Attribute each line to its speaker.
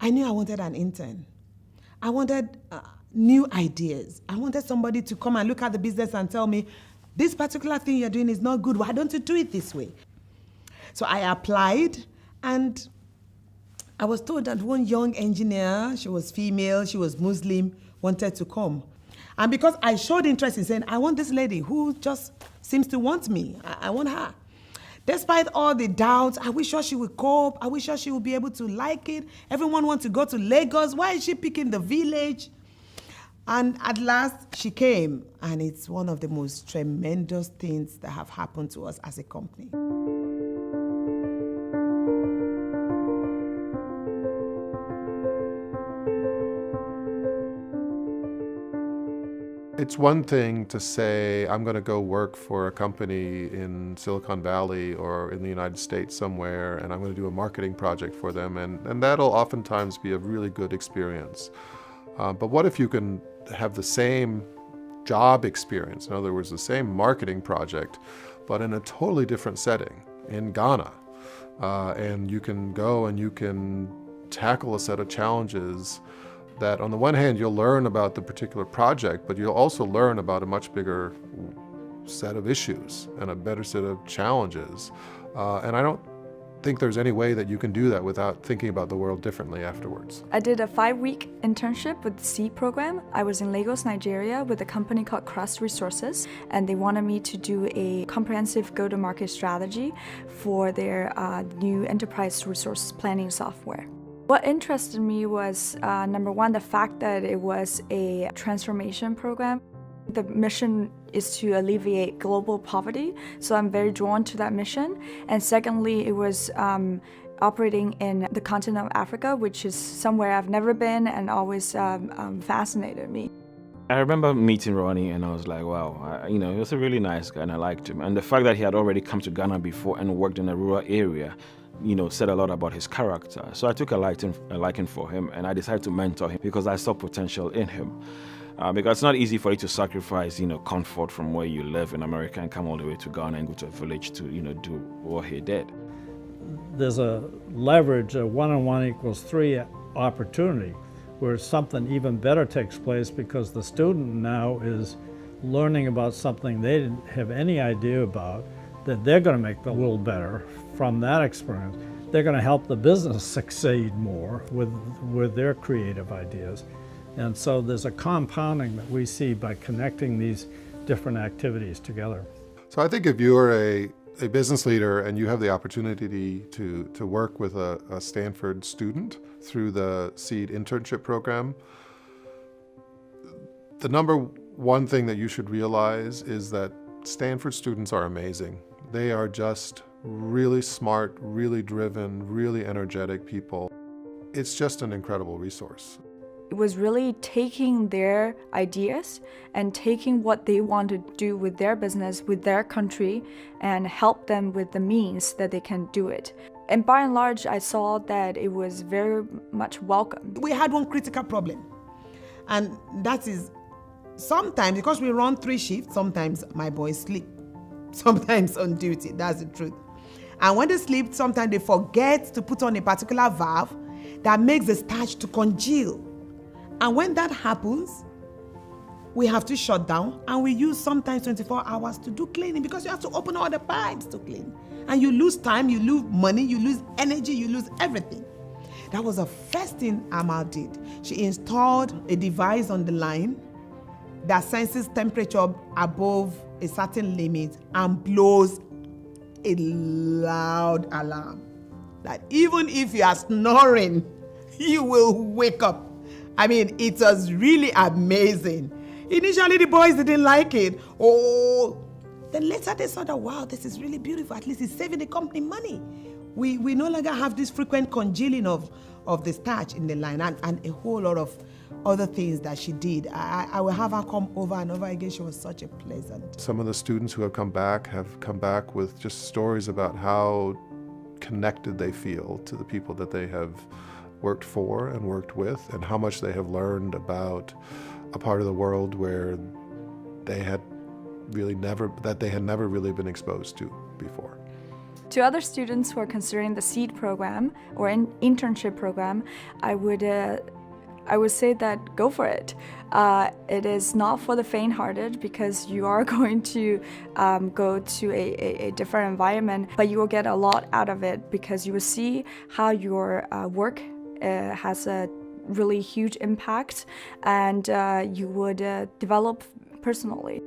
Speaker 1: I knew I wanted an intern. I wanted new ideas. I wanted somebody to come and look at the business and tell me, this particular thing you're doing is not good. Why don't you do it this way? So I applied, and I was told that one young engineer, she was female, she was Muslim, wanted to come. And because I showed interest in saying, I want this lady who just seems to want me. I want her. Despite all the doubts, I wish her she would cope. I wish her she would be able to like it. Everyone wants to go to Lagos. Why is she picking the village? And at last, she came. And it's one of the most tremendous things that have happened to us as a company.
Speaker 2: It's one thing to say, I'm going to go work for a company in Silicon Valley or in the United States somewhere, and I'm going to do a marketing project for them, and that'll oftentimes be a really good experience. But what if you can have the same job experience, in other words, the same marketing project, but in a totally different setting, in Ghana, and you can go and you can tackle a set of challenges that on the one hand you'll learn about the particular project, but you'll also learn about a much bigger set of issues and a better set of challenges. And I don't think there's any way that you can do that without thinking about the world differently afterwards.
Speaker 3: I did a 5-week internship with the SEED program. I was in Lagos, Nigeria with a company called Crust Resources, and they wanted me to do a comprehensive go-to-market strategy for their new enterprise resource planning software. What interested me was, number one, the fact that it was a transformation program. The mission is to alleviate global poverty, so I'm very drawn to that mission. And secondly, it was operating in the continent of Africa, which is somewhere I've never been and always fascinated me.
Speaker 4: I remember meeting Ronnie and I was like, wow, he was a really nice guy and I liked him. And the fact that he had already come to Ghana before and worked in a rural area, said a lot about his character. So I took a liking for him and I decided to mentor him because I saw potential in him. Because it's not easy for you to sacrifice, comfort from where you live in America and come all the way to Ghana and go to a village to, do what he did.
Speaker 5: There's a leverage, a 1+1=3 opportunity where something even better takes place because the student now is learning about something they didn't have any idea about, that they're going to make the world better from that experience. They're going to help the business succeed more with their creative ideas. And so there's a compounding that we see by connecting these different activities together.
Speaker 2: So I think if you're a business leader and you have the opportunity to work with a Stanford student through the SEED internship program, the number one thing that you should realize is that Stanford students are amazing. They are just really smart, really driven, really energetic people. It's just an incredible resource.
Speaker 3: It was really taking their ideas and taking what they want to do with their business, with their country, and help them with the means that they can do it. And by and large, I saw that it was very much welcome.
Speaker 1: We had one critical problem, and that is sometimes, because we run 3 shifts, sometimes my boys sleep, sometimes on duty, that's the truth. And when they sleep, sometimes they forget to put on a particular valve that makes the starch to congeal. And when that happens, we have to shut down, and we use sometimes 24 hours to do cleaning because you have to open all the pipes to clean. And you lose time, you lose money, you lose energy, you lose everything. That was the first thing Amal did. She installed a device on the line that senses temperature above a certain limit and blows a loud alarm. That even if you are snoring, you will wake up. I mean, it was really amazing. Initially, the boys didn't like it. Then later they saw that, wow, this is really beautiful. At least it's saving the company money. We no longer have this frequent congealing of the starch in the line and a whole lot of other things that she did. I will have her come over and over again. She was such a pleasant.
Speaker 2: Some of the students who have come back with just stories about how connected they feel to the people that they have worked for and worked with, and how much they have learned about a part of the world where they had never really been exposed to before.
Speaker 3: To other students who are considering the SEED program or an internship program, I would say that go for it. It is not for the faint-hearted because you are going to go to a different environment, but you will get a lot out of it because you will see how your work has a really huge impact, and you would develop personally.